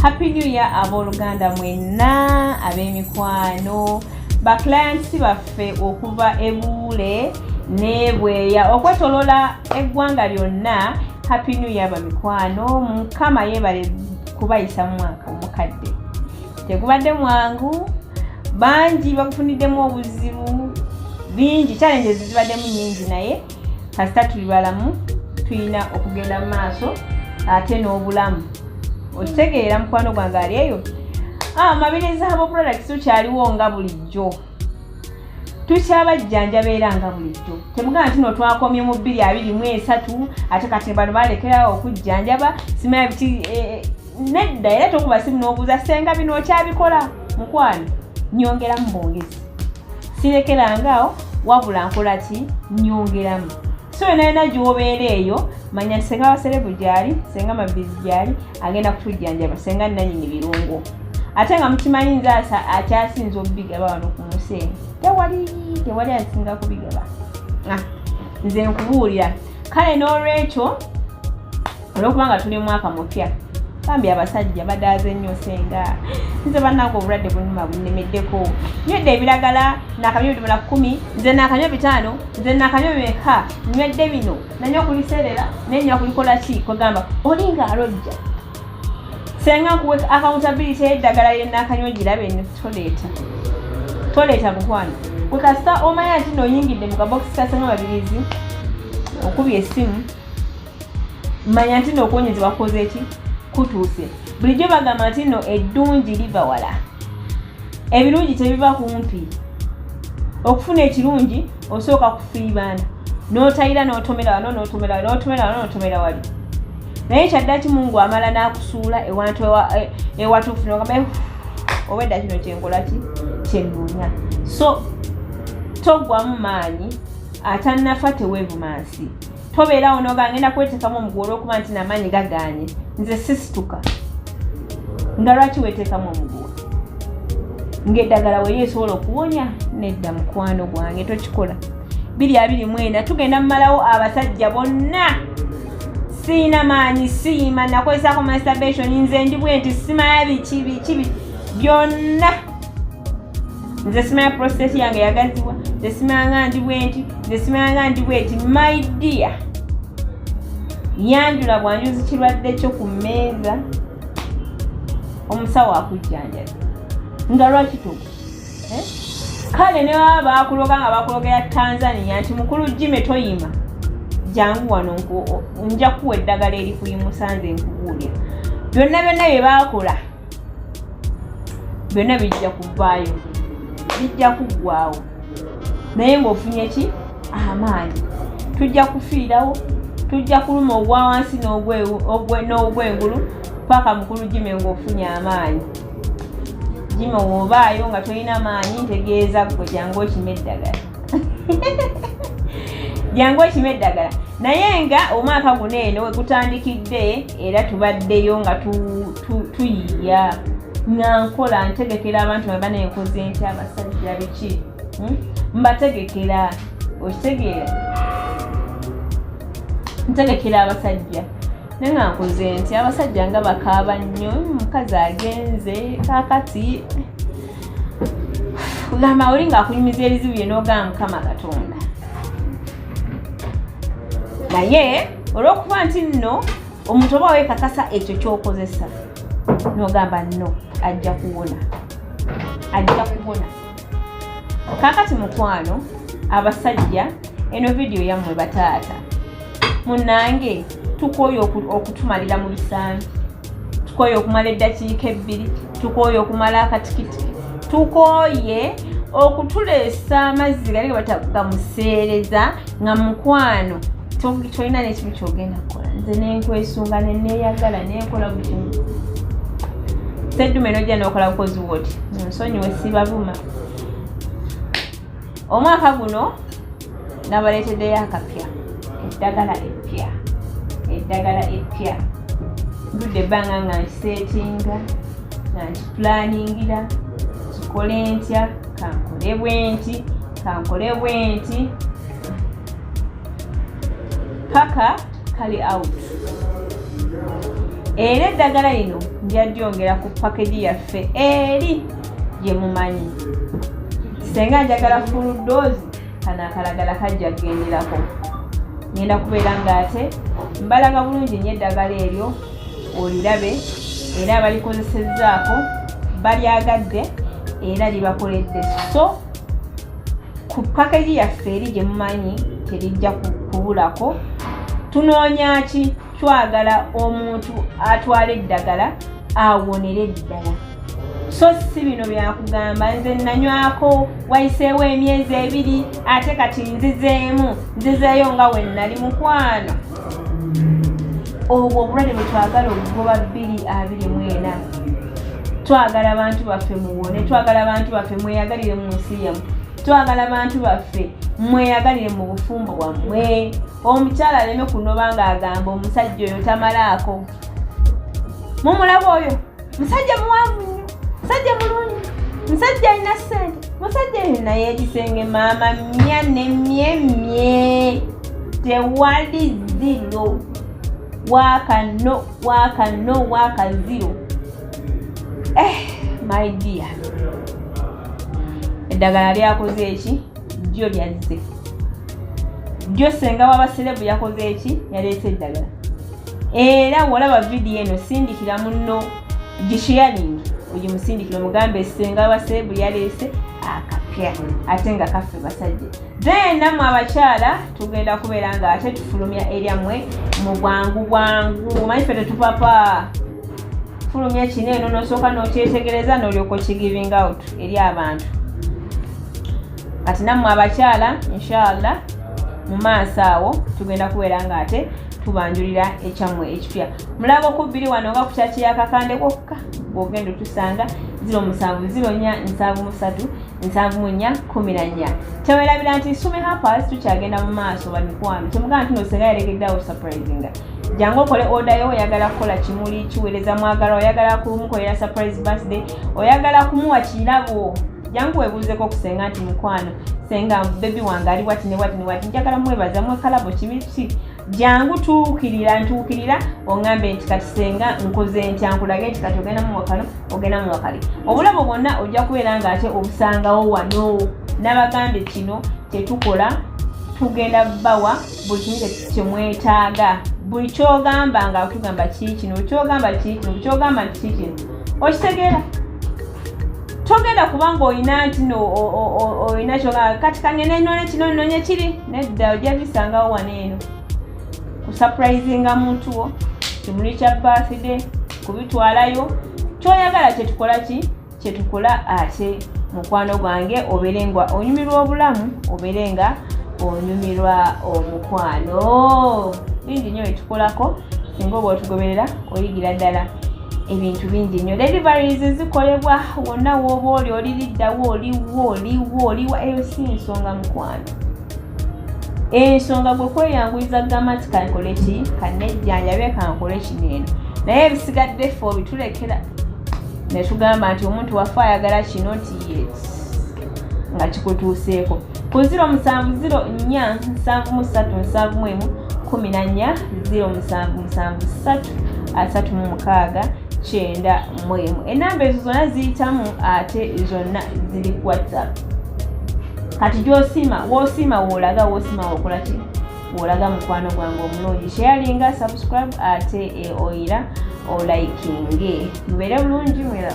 Happy New Year abooluganda mwenna ab'emikwano ba clients baffe okuva ebuule n'ebweya okwetolola eggwanga lyonna. Happy New Year bamikwano, Mukama yeebale kubayisa mu mwaka omukadde. Tegubadde mwangu, bangi bakufuniddemu obuzibu bingi, challenges zibaddemu nyingi, naye kasita tuli balamu tulina okugenda mu maaso ate n'obulamu. Okitegeera mukwano gwange ali eyo. Amabiriza abo products tukyaliwo nga bulijjo, tukyabajjanja beera nga bulijjo. Temugamba nti no twakomye mu 2023 ate kati bano balekerawo okujjanjaba simanya biti nedda, era tokuba simu n'obuuza senga bino okyabikola mukwano, nyongeramu bongezi. Sirekerangaawo wabula nkola ki, nyongeramu. So yena gy'obeera eyo manya nti senga waserebu gyali, senga mabizi gyali agenda kutujjanjaba, senga nannyini birungo. Ate nga mukimanyi nze akyasinza obigaba wano ku musenyi. Tewali asinga kubigaba. Nze nkubuulira. Kale n'olwekyo olw'okubanga tuli mwaka mupya, bambi abasajja badaaze nnyo senga. Nze bannange obulwadde bunnuma bunnemeddeko. Nywedde ebiragala, nakanywa ebidomola 10, nze nakanywa 5, nze nakanywa bimeka, nywedde bino, nanywa okuliserera, nenywa kulikola ki, kwegamba olinga alojja. Senga nkuwe accountability y'eddagala lye nakanywa girabe ne toleeta mukwano. Gwe kasita omanya nti n'oyingidde mu kabokisi ka senga mabirizi okubye essimu, manya nti n'okuwonyezebwa kukoze eki, kutuuse. Bulijjo bagamba nti no eddungi liva wala, ebirungi tebiva kumpi. Okufuna ekirungi osooka kufiibana, n'otayira n'otomera wano n'otomera wali. Naye kyaddaki Mungu amala n'akusuula ewantu ewatuufu n'ogamba obwedda kino kyenkola ki, kyennuunya. So toggwamu maanyi, atannafa teweevumansi. Tobeerawo n'oga ngenda kweteekamu omuguwa olw'okuba nti n'amaanyi gagaanye. Nze sisituka. Nga lwaki weeteekamu omuguwa? Ng'eddagala we yeesobola okuwonya, nedda mukwano gwange tokikola. 2024 tugenda mmalawo abasajja bonna. Siina maanyi, Siima, nakozesaako masturbation, nze ndi bwenti, simanya biki byonna. Nze simanya prostate yange yagaziwa, nze simanya ndi bwenti, nze simanya ndi bwenti. My dear, yanjula bwanjuzi kirwadde kyo ku mmeeza, omusawo akujjanjaza. Nga lwaki tugu? Kale ne baba bakuloga nga bakulogera Tanzania nti mukulu Jime toyima, jangu wano nja kuwa eddagala erikuyimusa nze nkubuulira. Byonna bye baakola byonna bijja kuvaayo, bijja kuggwaawo. Naye ng'ofunye ki? Amaanyi. Tujja kufiirawo, tujja kuluma obwa wansi n'obwengulu paka mukulu Jime ng'ofunye amaanyi. Jime wobaayo nga tolina maanyi, ntegeeza gwe jangu okime eddagala. Jangu okime eddagala. Naye nga omwaka guno eno we gutandikidde era tubaddeyo nga tuyiya. Nga nkola ntegekera abantu nga banenkoze nti abasajja biki. Mbategekera, okitegeera? Ntegekera abasajja. Naye nga nkoze nti abasajja nga bakaaba nnyo, mukazi agenze kaakati. Kugamba oli ng'akunyumiza ebizibu bye n'ogamba Mukama Katonda. Naye olw'okuba nti nno omuntu oba weekakasa ekyo ky'okozesa n'ogamba nno ajja kuwona. Kaakati mukwano abasajja, eno vidiyo yammwe bataata, munnange tukooye okutumalira mu bisambi, tukooye okumala eddakiika 2, tukooye okumala akatikiti, tukooye okutuleesa amazzi gali ge batagamuseereza nga mukwano tolina n'ekimu kyogenda kukola. Nze nenkwesunga neneeyagala nenkola buli kimu. Seddume n'ojja n'okola bukozi bwoti, nsonyiwe sibavuma. Omwaka guno nabaleeteddeyo akapya, eddagala eppya. Ndudde ebbanga nga nkiseetinga, nga nkipulaningira, kikole ntya, kankole bwenti, paka kali out. Era eddagala lino njya gyongera ku package yaffe eri gye mumanyi. Senga njagala full dose kana akalagala kajja kugenderako. Ngenda kubeera ng'ate mbalaga bulungi nnyo eddagala eryo olirabe era abalikozesezzaako balyagadde era libakoledde. So ku package yaffe eri gye mumanyi terijja kubulako. Tunoonya ki? Twagala omuntu atwala eddagala awonere ddala. So si bino byakugamba nze nanywako wayiseewo emyezi 2 ate kati nzizeeyo nga we nali mukwano. Obwo obulwadde bwe twagala okugoba 2024. Twagala abantu baffe muwone, twagala abantu baffe mweyagalire mu nsi yammwe, twagala abantu baffe mweyagalire mu bufumbo bwammwe. Omukyala aleme kunoba ng'agamba omusajja oyo tamalaako. Mumulaba oyo musajja muwanvu nnyo, musajja mulungi, musajja alina ssente, musajja oyo naye ekisenge maama mmya ne mmye tewali zero. Waka zero. My dear, eddagala lyakoze eki? Jjo lyazze. Jjo senga w'abaserebu yakoze eki? Yaleese eddagala. Era wolaba video eno sindikira munno gisharing ogimusindikira omugambe senga w'abaserebu yaleese akapya ate nga kaffe basajja. Then namwe abakyala tugenda kubeera nga ate tufulumya eryammwe mu bwangu. Omanyi ffe tetupapa. Fulumya kino eno n'osooka n'okyetegereza n'olyoka okigiving out eri abantu. Kati nammwe abakyala inshallah mu maaso awo tugenda kubeera nga ate tubanjulira ekyammwe ekipya. Mulaga okubiri wano nga ku kyaki y'akakande kwokka bw'ogenda otusanga 0704-734-14. Teweerabira nti Sume Happers tukyagenda mu maaso bamikwano. Temugamba nti nosenga yalekeddeawo surprisinga. Jangu okole order yo oyagala kukola kimuli kiweereza mwagala, oyagala kumukolera surprise birthday, oyagala kumuwa kirabo. Jangu webuuzeko kusenga nti mukwano senga baby wange ali wati ne wati njagala mwebaza mwekalabo kibiki. Jangu ntuukirira ongambe nti kati senga nkoze ntya nkulage nti kati ogenda mu wakano ogenda mu wakali. Obulabo bwonna ojja kubeera nga ate obusangawo wano. Nabagambe kino tetukola tugenda bawa buli kimu kyemwetaaga. Buli kyogamba nga otugamba kikino, kyogamba kikino, kyogamba kikino okitegeera. Togenda kubanga oyina ntino oyina kyogamba kati kangene none kino nonye kiri nedda ojja bisangawo waneeno. Kusurprisinga muntu wo kimuli kya birthday kubitwalayo kyoyagala kyetukola ki kyetukola ate mukwano gwange oberenga onyumirwa obulamu oberenga onyumirwa omukwano. Bingi nnyo etukolako singa oba otugoberera oyigira ddala ebintu bingi nnyo. Deliveries zikolebwa wonna wooba oli oliriddawo oliwa eyo si nsonga mukwano. Ensonga gwe kweyanguyiza gamba nti kankole ki kannejjanjabe kankole kino naye ebisigadde ffe obitulekera ne tugamba nti omuntu waffe ayagala kino nti yes nga kikutuuseeko ku 07073714 enamba ezo zonna ziyitamu ate zonna ziri ku WhatsApp. Kati gy'osiima woolaga wokola ki woolaga mukwano gwange omulungi. Sharinga, subscribe ate oyira olikinge. Mubeere bulungi mwera.